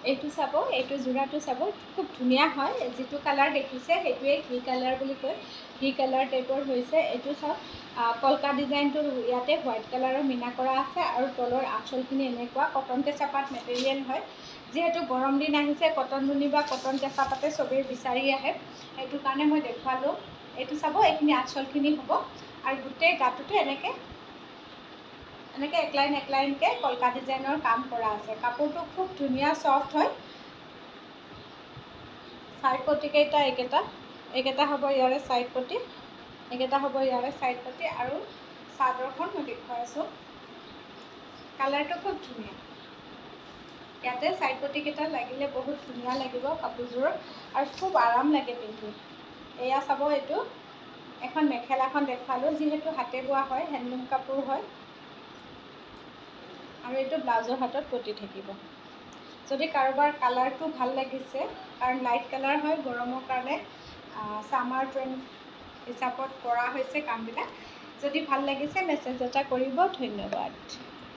এইটো চাব, এইটো যোৰাটো চাব, খুব ধুনীয়া হয়। যিটো কালাৰ দেখিছে সেইটোৱে ঘি কালাৰ বুলি কয়, ঘি কালাৰ টাইপৰ হৈছে। এইটো চাওক, কলকা ডিজাইনটো ইয়াতে হোৱাইট কালাৰৰ মীনা কৰা আছে আৰু তলৰ আঁচলখিনি এনেকুৱা কটন কেঁচা পাট মেটেৰিয়েল হয়। যিহেতু গৰম দিন আহিছে, কটন নুনি বা কটন কেঁচা পাতে চবেই বিচাৰি আহে, সেইটো কাৰণে মই দেখুৱালোঁ। এইটো চাব, এইখিনি আঁচলখিনি হ'ব আৰু গোটেই গাটোতে এনেকৈ একলাইনকৈ কলকা ডিজাইনৰ কাম কৰা আছে। কাপোৰটো খুব ধুনীয়া ছফ্ট হয়। ছাইড পটিকেইটা এইকেইটা হ'ব ইয়াৰে ছাইড পটি, এইকেইটা হ'ব ইয়াৰে ছাইড পটি আৰু চাদৰখন মই দেখুৱাই আছোঁ। কালাৰটো খুব ধুনীয়া। ইয়াতে ছাইড পটিকেইটা লাগিলে বহুত ধুনীয়া লাগিব কাপোৰযোৰৰ আৰু খুব আৰাম লাগে পিন্ধি। এয়া চাব, এইটো এখন মেখেলাখন দেখুৱালোঁ, যিহেতু হাতে বোৱা হয়, হেণ্ডলুম কাপোৰ হয় আৰু এইটো ব্লাউজৰ হাতত পতি থাকিব। যদি কাৰোবাৰ কালাৰটো ভাল লাগিছে, কাৰণ লাইট কালাৰ হয়, গৰমৰ কাৰণে ছামাৰ ট্ৰেণ্ড হিচাপত কৰা হৈছে কামবিলাক। যদি ভাল লাগিছে মেছেজ এটা কৰিব। ধন্যবাদ।